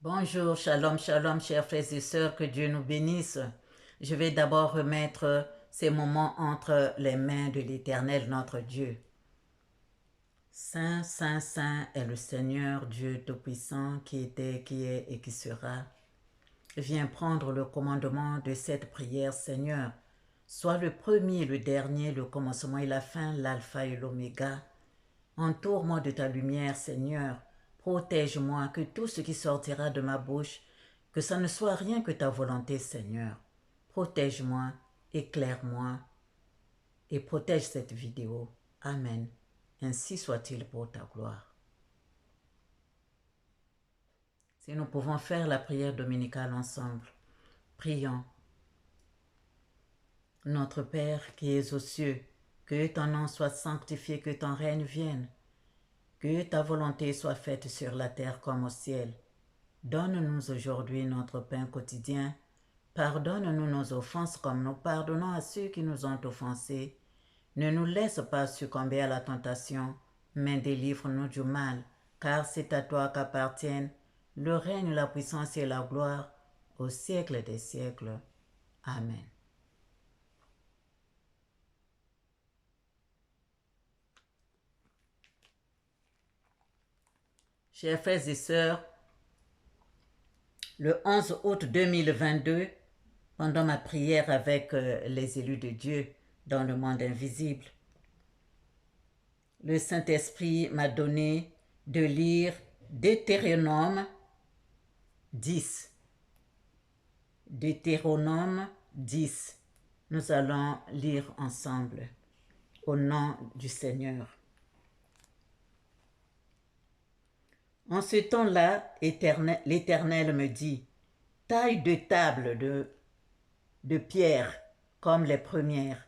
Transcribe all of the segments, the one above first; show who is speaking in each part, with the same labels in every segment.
Speaker 1: Bonjour, shalom, shalom, chers frères et sœurs, que Dieu nous bénisse. Je vais d'abord remettre ces moments entre les mains de l'Éternel, notre Dieu. Saint, Saint, Saint est le Seigneur Dieu Tout-Puissant qui était, qui est et qui sera. Viens prendre le commandement de cette prière, Seigneur. Sois le premier, le dernier, le commencement et la fin, l'alpha et l'oméga. Entoure-moi de ta lumière, Seigneur. Protège-moi, que tout ce qui sortira de ma bouche, que ça ne soit rien que ta volonté, Seigneur. Protège-moi, éclaire-moi et protège cette vidéo. Amen. Ainsi soit-il pour ta gloire. Si nous pouvons faire la prière dominicale ensemble, prions. Notre Père qui es aux cieux, que ton nom soit sanctifié, que ton règne vienne. Que ta volonté soit faite sur la terre comme au ciel. Donne-nous aujourd'hui notre pain quotidien. Pardonne-nous nos offenses comme nous pardonnons à ceux qui nous ont offensés. Ne nous laisse pas succomber à la tentation, mais délivre-nous du mal, car c'est à toi qu'appartiennent le règne, la puissance et la gloire au siècle des siècles. Amen. Chers frères et sœurs, le 11 août 2022, pendant ma prière avec les élus de Dieu dans le monde invisible, le Saint-Esprit m'a donné de lire Deutéronome 10. Deutéronome 10. Nous allons lire ensemble au nom du Seigneur. En ce temps-là, l'Éternel me dit, taille de table de pierre comme les premières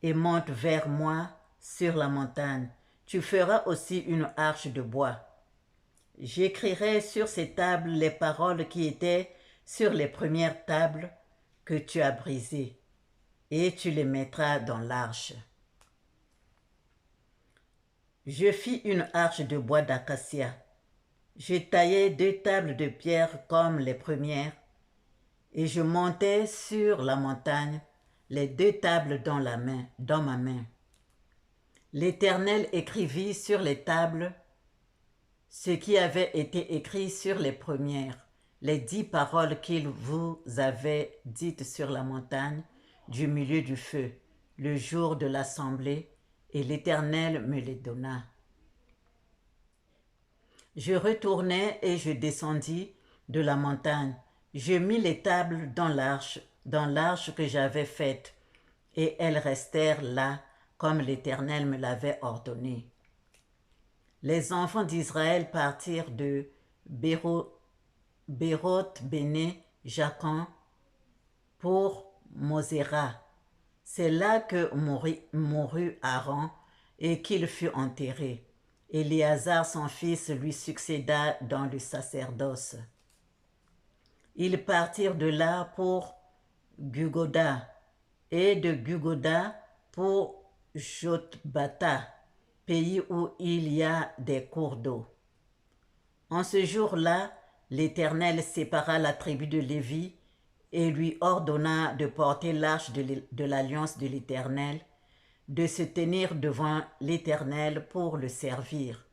Speaker 1: et monte vers moi sur la montagne. Tu feras aussi une arche de bois. J'écrirai sur ces tables les paroles qui étaient sur les premières tables que tu as brisées, et tu les mettras dans l'arche. Je fis une arche de bois d'acacia. Je taillai 2 tables de pierre comme les premières, et je montai sur la montagne les 2 tables dans ma main. L'Éternel écrivit sur les tables ce qui avait été écrit sur les premières, les 10 paroles qu'il vous avait dites sur la montagne du milieu du feu, le jour de l'assemblée, et l'Éternel me les donna. Je retournai et je descendis de la montagne. Je mis les tables dans l'arche que j'avais faite, et elles restèrent là comme l'Éternel me l'avait ordonné. Les enfants d'Israël partirent de Béroth Béné Jacan pour Moséra. C'est là que mourut Aaron et qu'il fut enterré. Éléazar, son fils, lui succéda dans le sacerdoce. Ils partirent de là pour Gugoda et de Gugoda pour Jotbata, pays où il y a des cours d'eau. En ce jour-là, l'Éternel sépara la tribu de Lévi et lui ordonna de porter l'arche de l'alliance de l'Éternel, de se tenir devant l'Éternel pour le servir,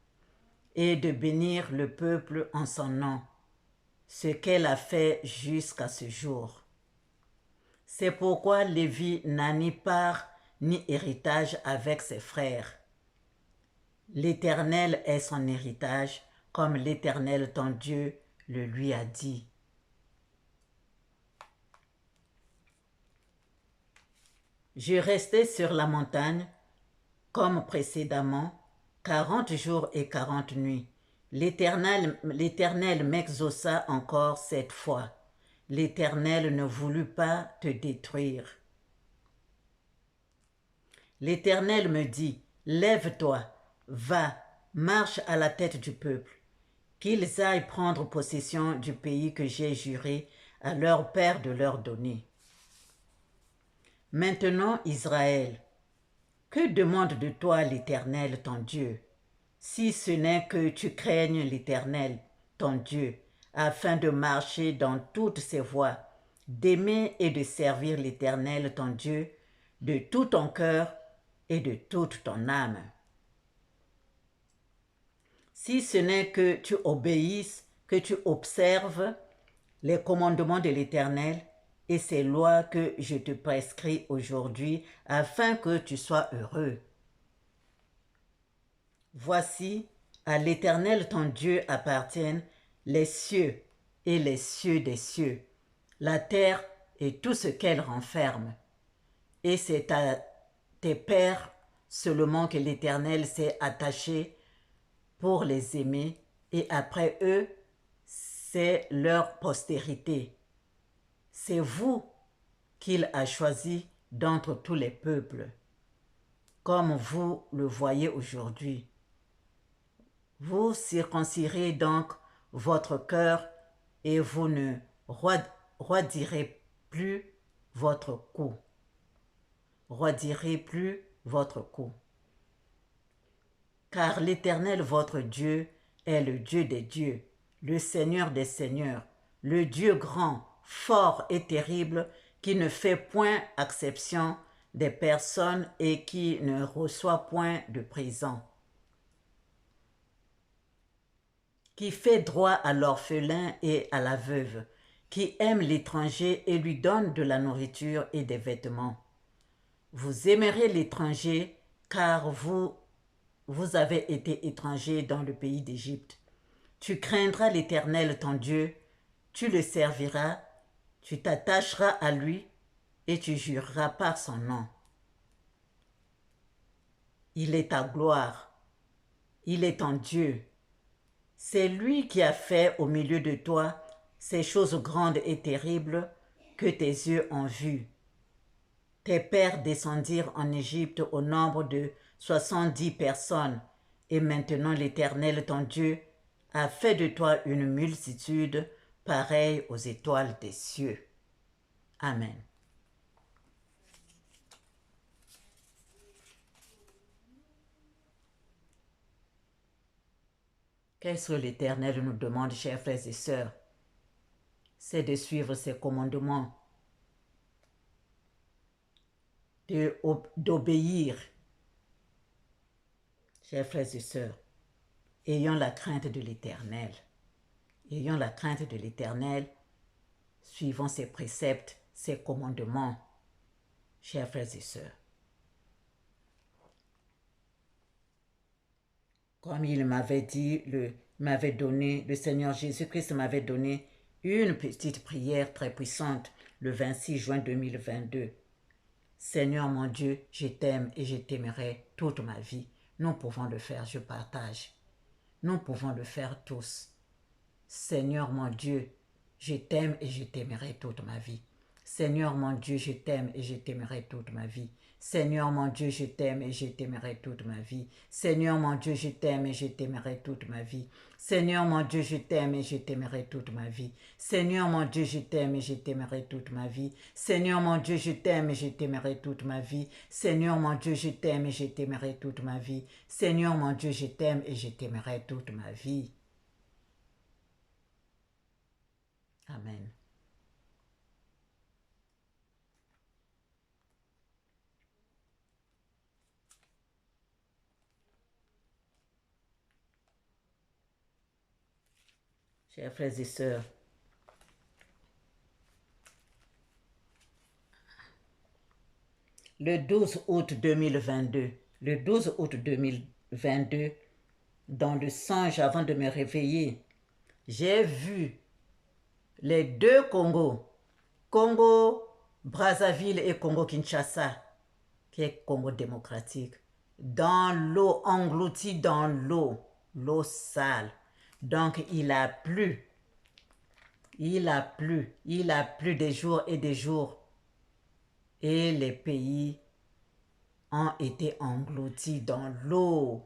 Speaker 1: et de bénir le peuple en son nom, ce qu'elle a fait jusqu'à ce jour. C'est pourquoi Lévi n'a ni part ni héritage avec ses frères. L'Éternel est son héritage, comme l'Éternel ton Dieu le lui a dit. Je restai sur la montagne, comme précédemment, 40 jours et 40 nuits. L'Éternel m'exauça encore 7 fois. L'Éternel ne voulut pas te détruire. L'Éternel me dit, lève-toi, va, marche à la tête du peuple, qu'ils aillent prendre possession du pays que j'ai juré à leur père de leur donner. Maintenant, Israël, que demande de toi l'Éternel, ton Dieu, si ce n'est que tu craignes l'Éternel, ton Dieu, afin de marcher dans toutes ses voies, d'aimer et de servir l'Éternel ton Dieu de tout ton cœur et de toute ton âme. Si ce n'est que tu obéisses, que tu observes les commandements de l'Éternel et ses lois que je te prescris aujourd'hui afin que tu sois heureux. Voici, à l'Éternel ton Dieu appartiennent les cieux et les cieux des cieux, la terre et tout ce qu'elle renferme. Et c'est à tes pères seulement que l'Éternel s'est attaché pour les aimer, et après eux, c'est leur postérité. C'est vous qu'il a choisi d'entre tous les peuples, comme vous le voyez aujourd'hui. Vous circoncirez donc votre cœur et vous ne roidirez plus votre cou. Roidirez plus votre cou. Car l'Éternel votre Dieu est le Dieu des dieux, le Seigneur des seigneurs, le Dieu grand, fort et terrible, qui ne fait point exception des personnes et qui ne reçoit point de présent, qui fait droit à l'orphelin et à la veuve, qui aime l'étranger et lui donne de la nourriture et des vêtements. Vous aimerez l'étranger, car vous avez été étrangers dans le pays d'Égypte. Tu craindras l'Éternel ton Dieu, tu le serviras, tu t'attacheras à lui et tu jureras par son nom. Il est ta gloire, il est ton Dieu. C'est lui qui a fait au milieu de toi ces choses grandes et terribles que tes yeux ont vues. Tes pères descendirent en Égypte au nombre de 70 personnes, et maintenant l'Éternel ton Dieu a fait de toi une multitude pareille aux étoiles des cieux. Amen. Qu'est-ce que l'Éternel nous demande, chers frères et sœurs? C'est de suivre ses commandements, d'obéir. Chers frères et sœurs, ayons la crainte de l'Éternel. Ayons la crainte de l'Éternel, suivons ses préceptes, ses commandements, chers frères et sœurs. Comme il m'avait dit, le Seigneur Jésus-Christ m'avait donné une petite prière très puissante le 26 juin 2022. Seigneur mon Dieu, je t'aime et je t'aimerai toute ma vie. Nous pouvons le faire, je partage. Nous pouvons le faire tous. Seigneur mon Dieu, je t'aime et je t'aimerai toute ma vie. Seigneur mon Dieu, je t'aime et je t'aimerai toute ma vie. Seigneur mon Dieu, je t'aime et je t'aimerai toute ma vie. Seigneur mon Dieu, je t'aime et je t'aimerai toute ma vie. Seigneur mon Dieu, je t'aime et je t'aimerai toute ma vie. Seigneur mon Dieu, je t'aime et je t'aimerai toute ma vie. Seigneur mon Dieu, je t'aime et je t'aimerai toute ma vie. Seigneur mon Dieu, je t'aime et je t'aimerai toute ma vie. Seigneur mon Dieu, je t'aime et je t'aimerai toute ma vie. Amen. Chers frères et sœurs, le 12 août 2022, dans le songe avant de me réveiller, j'ai vu les deux Congos, Congo Brazzaville et Congo Kinshasa, qui est Congo démocratique, dans l'eau, engloutis dans l'eau sale. Donc il a plu des jours et des jours. Et les pays ont été engloutis dans l'eau.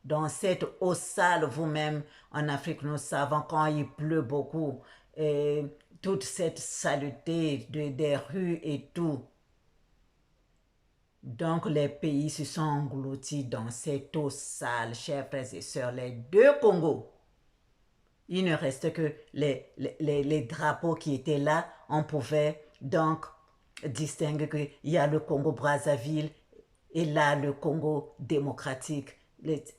Speaker 1: Dans cette eau sale, vous-même, en Afrique, nous savons quand il pleut beaucoup, et toute cette saleté des rues et tout. Donc les pays se sont engloutis dans cette eau sale, chers frères et sœurs, les deux Congos. Il ne reste que les drapeaux qui étaient là. On pouvait donc distinguer qu'il y a le Congo-Brazzaville et là le Congo démocratique.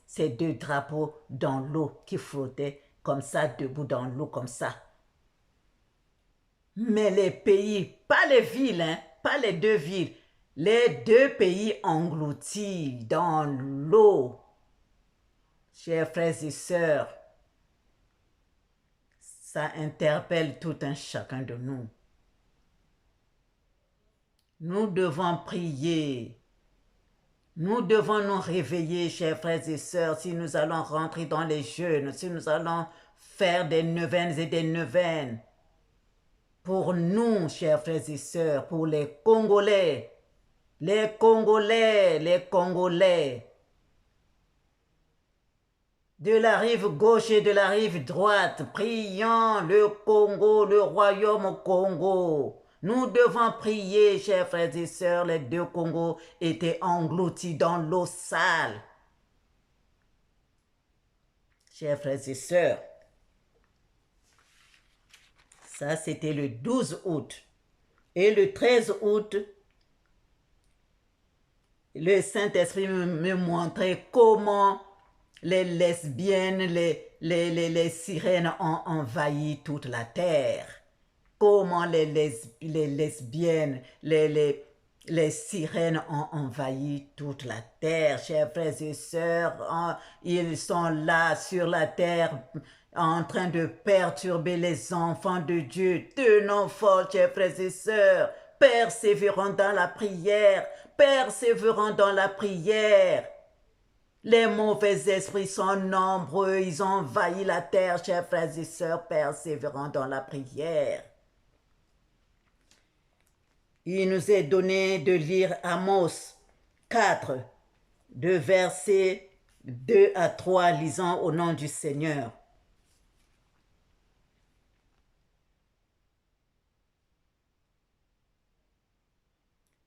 Speaker 1: Ces deux drapeaux dans l'eau qui flottaient comme ça, debout dans l'eau comme ça. Mais les pays, pas les villes, hein, pas les deux villes, les deux pays engloutis dans l'eau. Chers frères et sœurs, ça interpelle tout un chacun de nous. Nous devons prier. Nous devons nous réveiller, chers frères et sœurs, si nous allons rentrer dans les jeûnes, si nous allons faire des neuvaines et des neuvaines. Pour nous, chers frères et sœurs, pour les Congolais, les Congolais, les Congolais, de la rive gauche et de la rive droite, prions le Congo, le royaume Congo. Nous devons prier, chers frères et sœurs, les deux Congos étaient engloutis dans l'eau sale. Chers frères et sœurs, ça c'était le 12 août. Et le 13 août, le Saint-Esprit me montrait comment les lesbiennes, les sirènes ont envahi toute la terre. Comment les lesbiennes, les sirènes ont envahi toute la terre. Chers frères et sœurs, ils sont là sur la terre en train de perturber les enfants de Dieu. Tenons fort, chers frères et sœurs, persévérons dans la prière, persévérons dans la prière. Les mauvais esprits sont nombreux, ils ont envahi la terre, chers frères et sœurs, persévérons dans la prière. Il nous est donné de lire Amos 4, de versets 2 à 3, lisant au nom du Seigneur.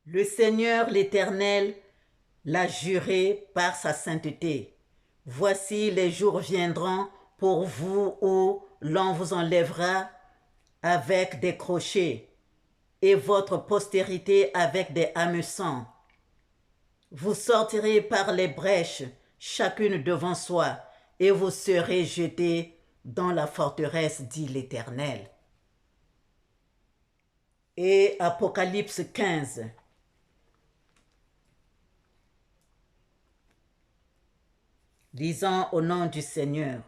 Speaker 1: Le Seigneur l'Éternel l'a juré par sa sainteté. Voici les jours viendront pour vous où l'on vous enlèvera avec des crochets et votre postérité avec des hameçons. Vous sortirez par les brèches, chacune devant soi, et vous serez jetés dans la forteresse, dit l'Éternel. Et Apocalypse 15. Lisons au nom du Seigneur.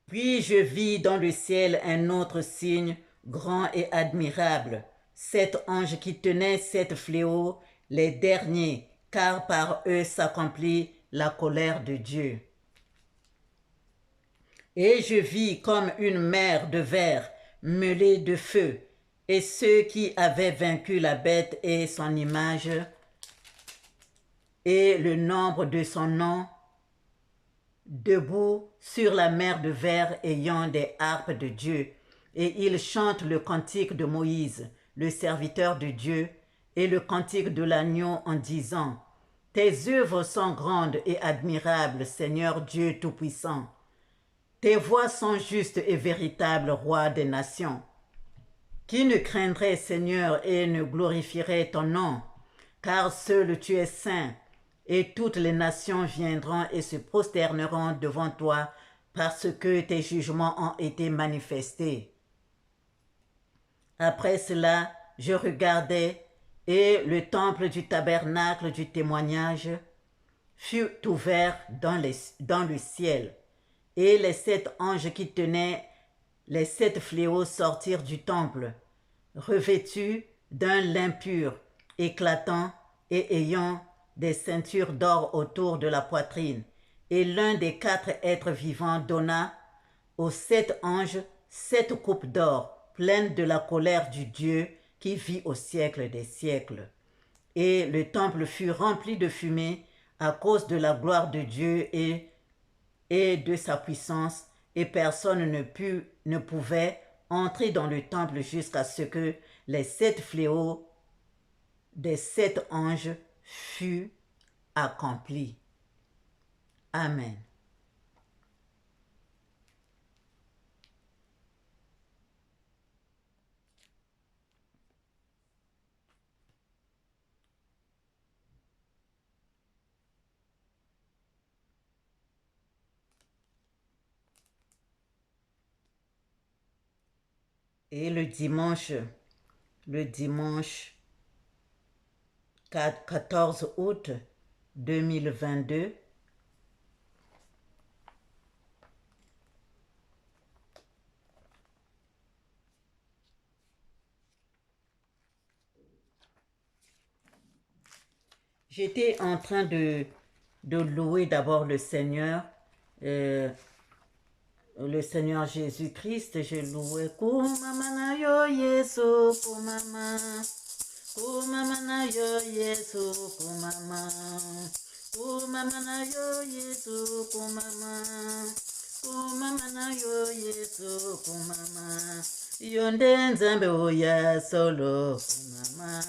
Speaker 1: Puis je vis dans le ciel un autre signe grand et admirable, 7 anges qui tenaient 7 fléaux, les derniers, car par eux s'accomplit la colère de Dieu. Et je vis comme une mer de verre mêlée de feu, et ceux qui avaient vaincu la bête et son image, et le nombre de son nom, debout sur la mer de verre ayant des harpes de Dieu, et ils chantent le cantique de Moïse, le serviteur de Dieu, et le cantique de l'agneau en disant: Tes œuvres sont grandes et admirables, Seigneur Dieu Tout-Puissant. Tes voies sont justes et véritables, Roi des nations. Qui ne craindrait, Seigneur, et ne glorifierait ton nom? Car seul tu es saint, et toutes les nations viendront et se prosterneront devant toi, parce que tes jugements ont été manifestés. Après cela, je regardais, et le temple du tabernacle du témoignage fut ouvert dans le ciel, et les 7 anges qui tenaient les 7 fléaux sortirent du temple, revêtus d'un lin pur, éclatant et ayant des ceintures d'or autour de la poitrine. Et l'un des 4 êtres vivants donna aux 7 anges 7 coupes d'or, pleines de la colère du Dieu qui vit au siècle des siècles. Et le temple fut rempli de fumée à cause de la gloire de Dieu et de sa puissance, et personne ne pouvait entrer dans le temple jusqu'à ce que les 7 fléaux des 7 anges fût accompli. Amen. Et le dimanche 14 août 2022, j'étais en train de louer d'abord le Seigneur Jésus-Christ. Je louais Kumama na yo Yesu kumama. Kumama na yo Yesu kumama. Kumama na yo Yesu kumama. Kumama na yo Yesu kumama. Yonde nzambe oya solo kumama.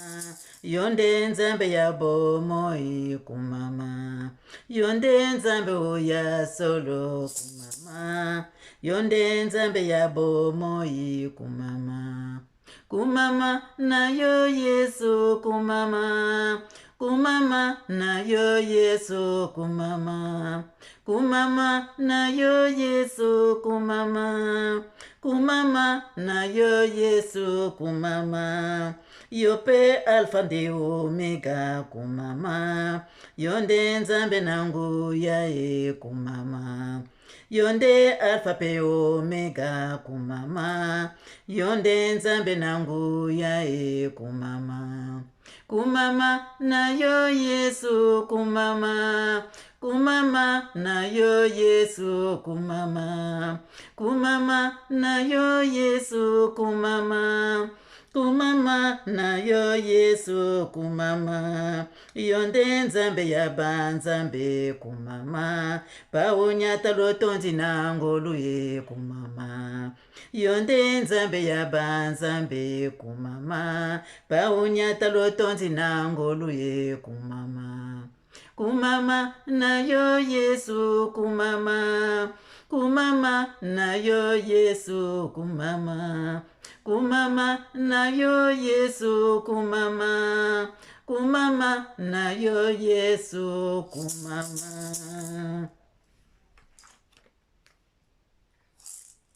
Speaker 1: Yonde nzambe ya bomoi kumama. Yonde nzambe oya solo kumama. Yonde nzambe ya bomoi kumama. Kumama na yo Yesu kumama. Kumama na yo Yesu kumama. Kumama na yo Yesu kumama. Kumama na yo Yesu kumama. Yope alfa de omega kumama. Yonde nzambe nangu ya kumama. Yonde alfa pe omega kumama. Yonde nzambe nangu ya kumama. Kumama na yo Yesu kumama. Kumama na yo Yesu kumama. Kumama na yo Yesu kumama. Kumama na yo Yesu kumama. Yonde nzambe ya banzambe kumama. Paunyata lotonzi nangolu ye kumama. Yonde nzambe ya banzambe kumama. Paunyata lotonzi nangolu ye kumama. Kumama na yo Yesu kumama. Kumama na yo Yesu kumama. Kumama na yo Yesu kumama. Kumama na yo Yesu kumama.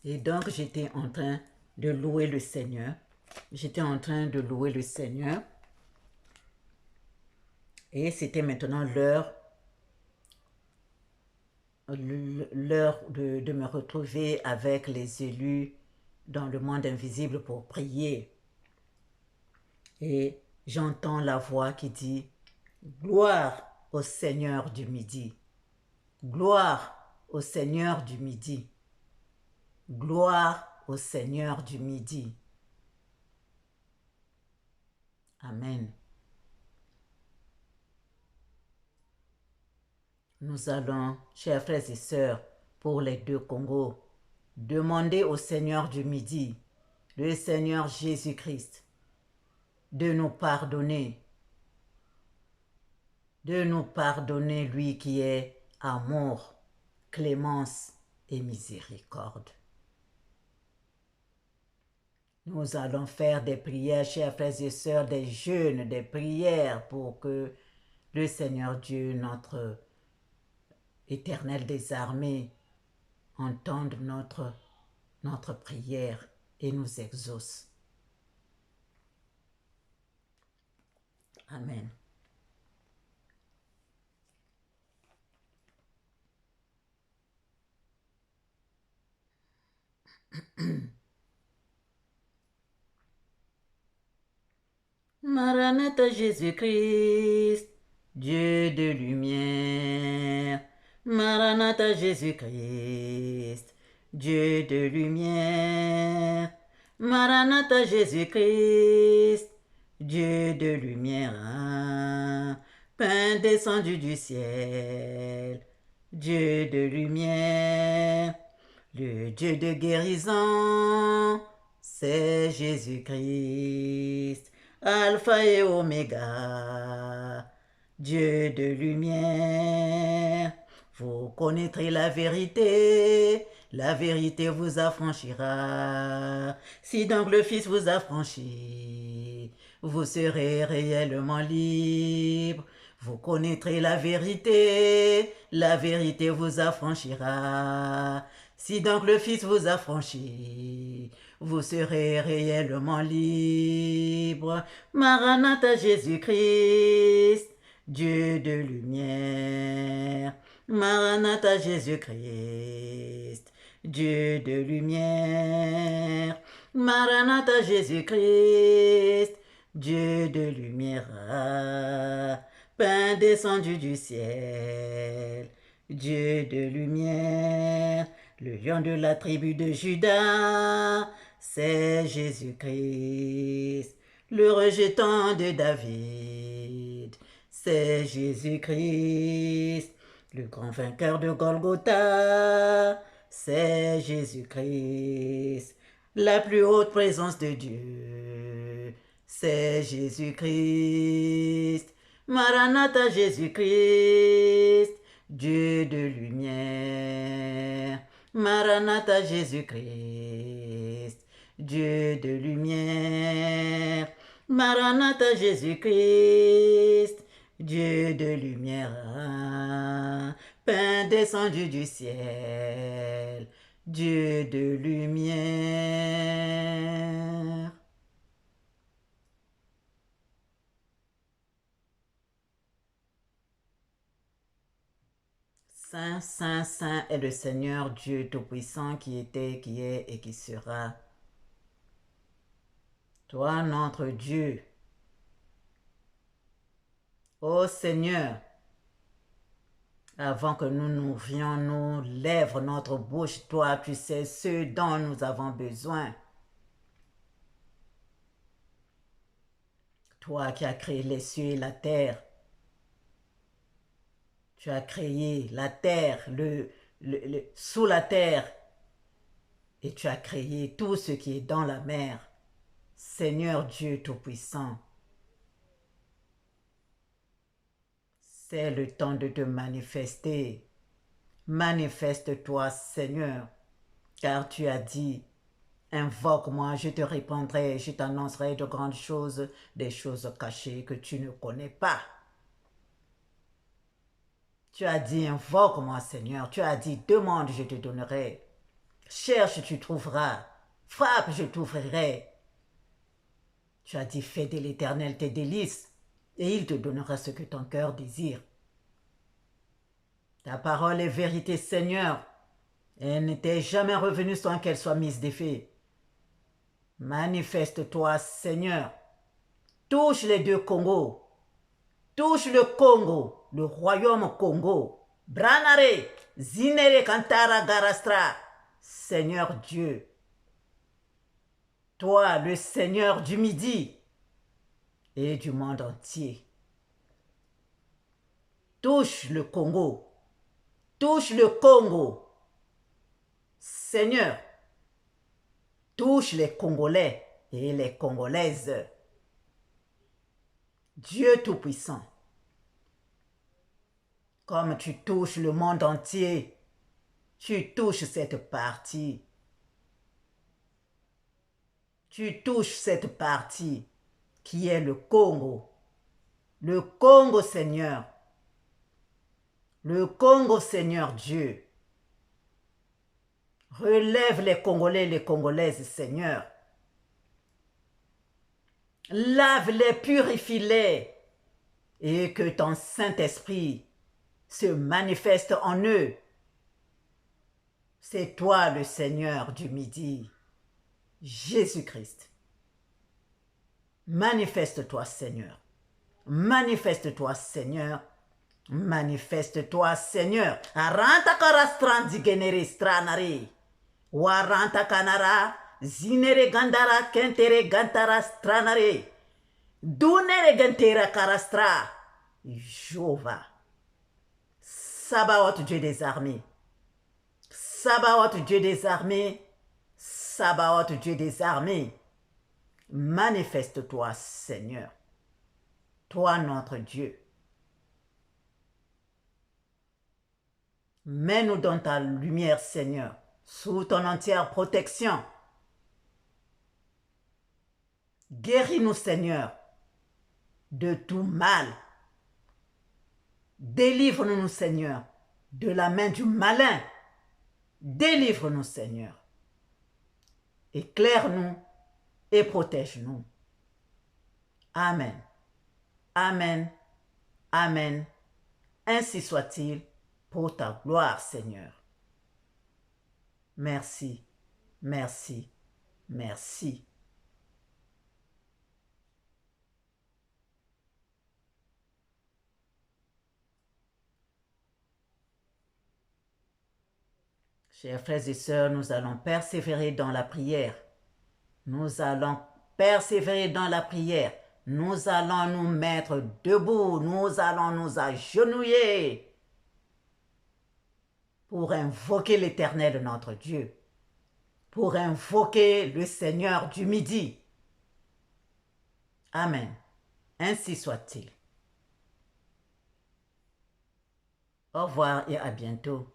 Speaker 1: Et donc j'étais en train de louer le Seigneur. J'étais en train de louer le Seigneur. Et c'était maintenant l'heure de me retrouver avec les élus dans le monde invisible pour prier. Et j'entends la voix qui dit « Gloire au Seigneur du Midi. Gloire au Seigneur du Midi. Gloire au Seigneur du Midi. » Amen. Nous allons, chers frères et sœurs, pour les deux Congos, demander au Seigneur du Midi, le Seigneur Jésus-Christ, de nous pardonner, lui qui est amour, clémence et miséricorde. Nous allons faire des prières, chers frères et sœurs, des jeûnes, des prières pour que le Seigneur Dieu, notre Éternel des armées, entende notre prière et nous exauce. Amen. Maranatha Jésus-Christ, Dieu de lumière. Maranatha Jésus-Christ, Dieu de lumière. Maranatha Jésus-Christ, Dieu de lumière. Pain descendu du ciel, Dieu de lumière. Le Dieu de guérison, c'est Jésus-Christ. Alpha et Oméga, Dieu de lumière. Vous connaîtrez la vérité vous affranchira. Si donc le Fils vous affranchit, vous serez réellement libre. Vous connaîtrez la vérité vous affranchira. Si donc le Fils vous affranchit, vous serez réellement libre. Maranatha Jésus-Christ, Dieu de lumière. Maranatha Jésus-Christ, Dieu de lumière. Maranatha Jésus-Christ, Dieu de lumière. Pain descendu du ciel, Dieu de lumière, le lion de la tribu de Juda, c'est Jésus-Christ. Le rejetant de David, c'est Jésus-Christ. Le grand vainqueur de Golgotha, c'est Jésus-Christ. La plus haute présence de Dieu, c'est Jésus-Christ. Maranatha Jésus-Christ, Dieu de lumière. Maranatha Jésus-Christ, Dieu de lumière. Maranatha Jésus-Christ, Dieu de lumière. Pain descendu du ciel, Dieu de lumière. Saint, Saint, Saint est le Seigneur Dieu Tout-Puissant qui était, qui est et qui sera. Toi, notre Dieu, ô Seigneur, avant que nous n'ouvrions nos lèvres, notre bouche, toi, tu sais ce dont nous avons besoin. Toi qui as créé les cieux et la terre, tu as créé la terre, sous la terre, et tu as créé tout ce qui est dans la mer. Seigneur Dieu Tout-Puissant, c'est le temps de te manifester. Manifeste-toi, Seigneur, car tu as dit, invoque-moi, je te répondrai, je t'annoncerai de grandes choses, des choses cachées que tu ne connais pas. Tu as dit, invoque-moi, Seigneur. Tu as dit, demande, je te donnerai. Cherche, tu trouveras. Frappe, je t'ouvrirai. Tu as dit, fais de l'Éternel tes délices, et il te donnera ce que ton cœur désire. Ta parole est vérité, Seigneur. Elle ne t'est jamais revenue sans qu'elle soit mise d'effet. Manifeste-toi, Seigneur. Touche les deux Congos. Touche le Congo, le royaume Congo. Branare, Zinere Kantara Garastra. Seigneur Dieu. Toi, le Seigneur du Midi et du monde entier. Touche le Congo. Touche le Congo. Seigneur, touche les Congolais et les Congolaises. Dieu Tout-Puissant, comme tu touches le monde entier, tu touches cette partie. Tu touches cette partie qui est le Congo. Le Congo, Seigneur. Le Congo, Seigneur Dieu. Relève les Congolais et les Congolaises, Seigneur. Lave-les, purifie-les, et que ton Saint-Esprit se manifeste en eux. C'est toi le Seigneur du Midi, Jésus-Christ. Manifeste-toi, Seigneur. Manifeste-toi, Seigneur. Manifeste-toi, Seigneur. Aranta karastran digenere stranare. Waranta kanara. Zinere gandara kentere gantara stranare. Dunere gantera karastra. Jéhovah. Sabaoth, Dieu des armées. Sabaoth, Dieu des armées. Sabaoth, Dieu des armées. Manifeste-toi, Seigneur. Toi, notre Dieu. Mets-nous dans ta lumière, Seigneur, sous ton entière protection. Guéris-nous, Seigneur, de tout mal. Délivre-nous, Seigneur, de la main du malin. Délivre-nous, Seigneur. Éclaire-nous et protège-nous. Amen. Amen. Amen. Ainsi soit-il pour ta gloire, Seigneur. Merci, merci, merci. Chers frères et sœurs, nous allons persévérer dans la prière. Nous allons persévérer dans la prière. Nous allons nous mettre debout. Nous allons nous agenouiller pour invoquer l'Éternel notre Dieu, pour invoquer le Seigneur du midi. Amen. Ainsi soit-il. Au revoir et à bientôt.